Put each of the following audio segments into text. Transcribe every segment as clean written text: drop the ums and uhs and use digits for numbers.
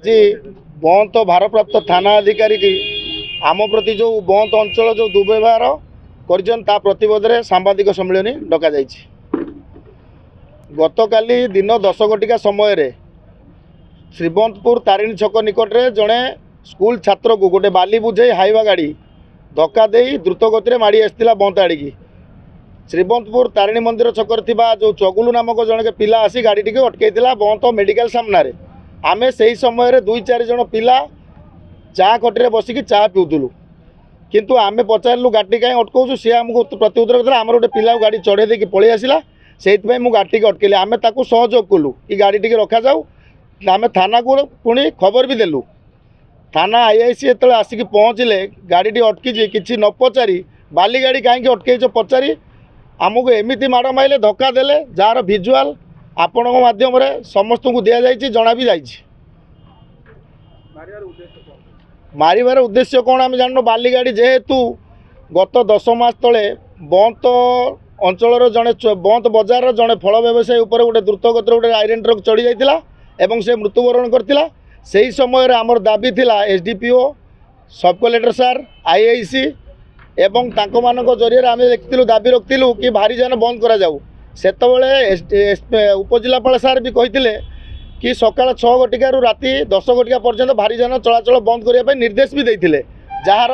जी बंत भारप्राप्त थाना अधिकारी की आम प्रति जो बंत अंचल जो दुर्व्यवहार कर प्रतिरोध में सांबादिक सम्मेलन डक गतकाली दिन 10 घटिका समय श्रीवंतपुर तारिणी छक निकट में जड़े स्कूल छात्र को गोटे बाली बुझे हाइवा गाड़ी धक्का दे द्रुत गति माड़ी आसाला बंत आड़ की श्रीवंतपुर तारिणी मंदिर छकर जो चगुलू नामक जन पिला आसी गाड़ी टी अटकईला बंत मेडिकल सामने आमे से ही समय 2-4 जन पिला चा कटे बसिक चा पिउलु किंतु आमे पचारू गाड़ी कहीं अटकाऊ सी आमको प्रत्युत्तर करता आम गोटे पिला गाड़ी चढ़े देकी पलि आसला से गाड़ी टी अटकली आमे ताकू सहयोग कलु कि गाड़ी टी रखा जाऊ आमे थाना को पुणी खबर भी देलु थाना आईआईसी जो आसिक पहुँचले गाड़ी टी अटकी किसी न पचारि बाली गाड़ी कहीं अटकईच पचारि आमको एमती माड़ मारे धक्का देले जार भिजुआल आपण माध्यम समस्त को दि जाइए जना भी जाइए मारिबार उद्देश्य कौन आम जान बाली गाड़ी जेहेतु गत 10 मास तले बंत अंचल जड़े बंत बजार जड़े फल व्यवसायी उपर गोटे द्रुत गति गोटे आयरन ट्रक चढ़ी जाता एवं से मृत्युवरण करथिला सेही समय आमर दाबी थिला एसडीपीओ सब कलेक्टर सार आईआईसी एवं तांको मानक जरिए आम देखिलु दाबी रखिलु कि भारी जान बंद करा जाऊ सेतबेले उपजिलापाल सार भी कही कि सकाल 6 घटिकारु राति 10 घटिका पर्यंत भारी जान चलाचल बंद करने निर्देश भी देते जार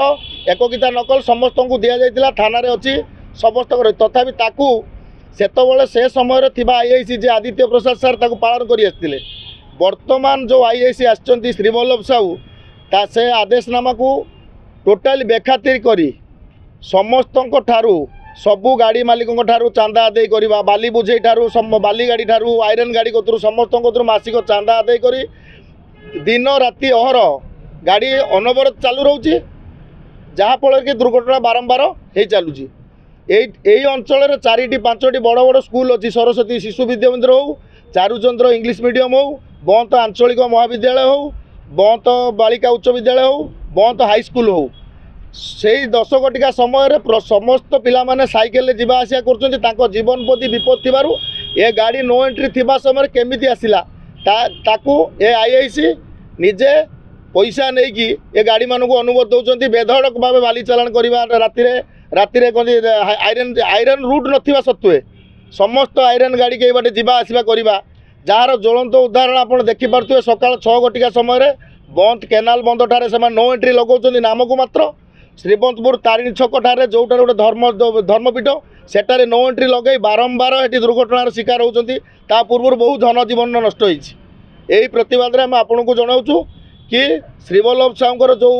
एककिता नकल समस्त को दि जाता थाना अच्छी समस्त तथापि ताकू सेतबेले से समय थिबा आईआईसी जे आदित्य प्रसाद सार ताकू पालन कर आसते वर्तमान जो आईआईसी आसचंती श्रीवल्लभ साहू ता से आदेशनामा को टोटाली बेखातिर करी समस्त ठारू सबू गाड़ी मालिकों ठारू चांदा आदाय करवा बाली बुझे ठारू बाली गाड़ी ठारू आयरन गाड़ी कतरू समस्त मासिक चांदा आदाय करी दिन राति अहर गाड़ी अनवरत चालू रोचे जहाँफल कि दुर्घटना बारंबार हो चलुची यही अंचल 4-5 बड़ बड़ स्कूल अच्छी सरस्वती शिशु विद्या मंदिर हो चारुचंद्र इंग्लिश मीडियम हो बंत आंचलिक महाविद्यालय हो बंत बालिका उच्च विद्यालय हो बंत हाईस्कल हो से 10 घटिका समय समस्त पिला माने साइकेल जीवा आसिया कर जीवन प्रति विपद थिबारु ए गाड़ी नो एंट्री थिबा समय केमिति आसिला ताकू ए आईआईसी निजे पैसा नहीं कि ए गाड़ी मानक अनुमति दौरान बेधड़क भाव बाली चालान करवा राति आयरन रूट नथिबा सत्वे समस्त आयरन गाड़ी के बाटे जीवा आसिबा करवा जार ज्वलंत उदाहरण आप देखिपे सकाल 6 घटिका समय बंद केनाल बंद ठारे से नो एंट्री लगौं नाम को मात्र श्रीवंतपुर तारिणी छक ठारे जोटार गोटे धर्मपीठ सेटारे नो एंट्री लगे बारंबार ये दुर्घटनार शिकार होती पूर्व बहुत धनजीवन नष्ट यही प्रतिवाद में आपण को जनाऊँ कि श्रीवल्लभ साहूर जो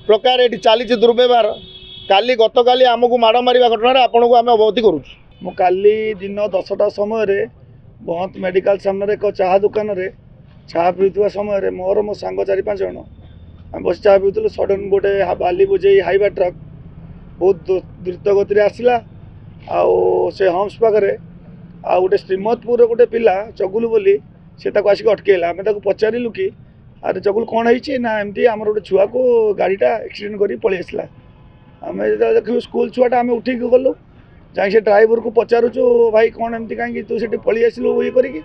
प्रकार ये चली दुर्व्यवहार काली गतकाली आमको माड़ मारिबा घटना आपण को आम अवगति करूँ काली दिन 10टा समय बंत मेडिकल सामने एक चाह दुकान रे चाह पीता समय मोर मो सांग 4-5 जन आम बस चाह पीलु सडन गोटे बाली बुझे हाइवा ट्रक बहुत द्रुत गति आसला से हम्स पाखे आ गोटे श्रीमतपुर गोटे पिला चगुलू बोली से आसिक अटकेला आम पचारू कि अरे चगुल कौन है ना एमती आम गोटे छुआ को गाड़ीटा एक्सीडेंट कर पलि आसला आम देखिए स्कूल छुआटा आम उठिक गलु जाए से ड्राइवर को पचारुचु भाई कौन एमती कहीं तू से पलि आसलु ये करके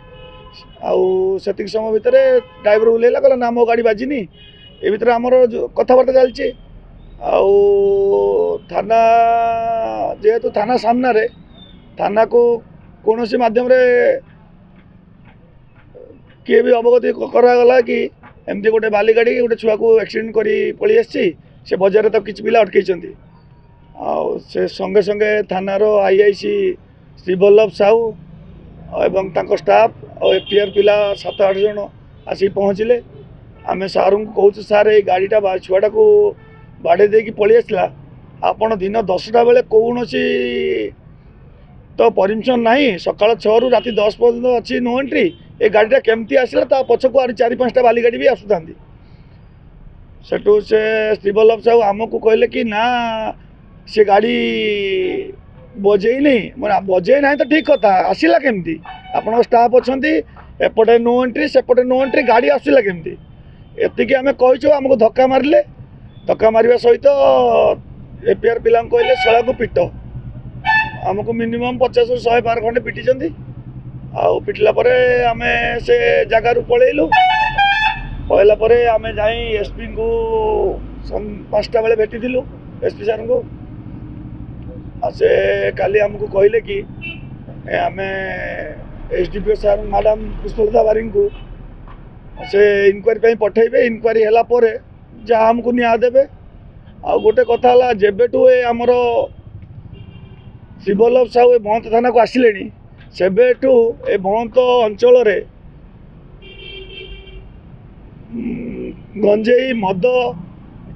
समय भितर ड्राइवर ओल्ला कहला ना मो गाड़ी बाजिनी ए भर आमर कथबार्ता चलती थाना जेहेतु थाना सामने थाना को कौन सी मध्यम किए भी अवगति करागला कि एमती गोटे बाली गाड़ी गोटे छुआ को एक्सीडेंट कर पलि आसी से बजार तक किसी पिला अटकई से संगे संगे थानार आईआईसी श्रीवल्लभ साहू एवं तांको स्टाफ और एफआईआर पिला 7-8 जन आसी पहुँचले आम सार को कहूँ सार ये गाड़ीटा छुआटा को बाड़े देकी पलि आसला आपण दिन 10टा बेले कौन तो परमिशन ना सकाल 6 रू राति 10 पर्यंत अच्छी नो एंट्री ये गाड़ीटा केमती आसला पछक आ 4-5टा बाली गाड़ी भी आसुता सेठू से श्रीवल्लभ साहू आमको कहले कि ना से गाड़ी बजे नहीं मैं बजे ना तो ठीक कथा आसला केमती आपण स्टाफ अच्छा एपटे नो एंट्री सेपटे नो एंट्री गाड़ी आसला केमती एतिकी आम कहीचु आमको धक्का मारे धक्का मार सहित एफआईआर पिला कहले शला को पिट आमको मिनिमम 50-100 बार खंडे पिटी आउ पिटला आम से जगार पलैलु कहला परे आमे जाई एसपी को 5टा बेले भेटिलु एसपी सर को से काली हमको कहले कि आमे एसडीपीओ सर मैडम पुष्पलता बारी को से इनक्वारी पठेबे इनक्वारी हैला परे जहाँ हमको न्याय देवे आ गोटे कथा है जेबेठू आमर शिवल्लभ साहू महंत थाना को आसिले सेबेठू ए महंत अंचल गंजेई मद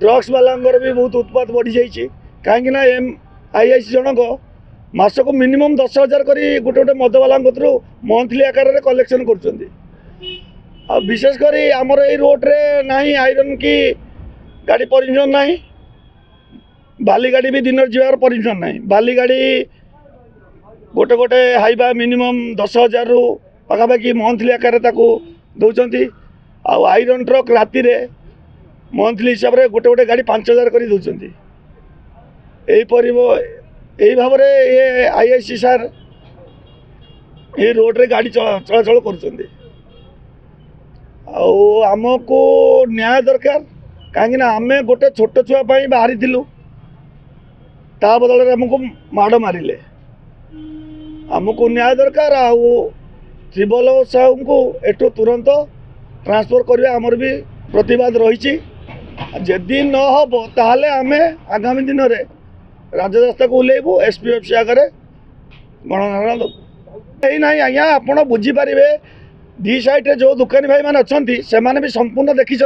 ड्रग्स वालांगर भी बहुत उत्पात बढ़ी जाइए कहीं आईआईसी जनक मास को मिनिमम 10,000 करी गोटे गोटे मद वाला मंथली आकार में कलेक्शन कर विशेष कर आमर ये रोड रे नहीं आयरन की गाड़ी परमिशन ना बाली गाड़ी भी दिन जीवार परमिशन ना बाली गाड़ी गोटे गोटे हाइबा मिनिमम 10,000 रु पाखापाखि मंथली आकार दौरान आयरन ट्रक राति मंथली हिसाब से गोटे गोटे गाड़ी 5,000 कर दौरान यही भाव ये आईआईसी सार ये रोड रे गाड़ी चलाचल कर आमको न्याय दरकार कहीं आम गोटे छोट छुआ बाहरी ता बदल आमको माड़ मारे आमको न्याय दरकार शिवल्लभ साहू को एठू तुरंत ट्रांसफर करवा आमर भी प्रतिवाद रही जदि न हम ताहले आमे आगामी दिन में राजरास्ता को ओल्लू एसपीएफसी आगे गणना दबू यही ना आज्ञा आप बुझीपारे दी साइड जो दुकानी भाई मैंने अच्छा से भी संपूर्ण देखी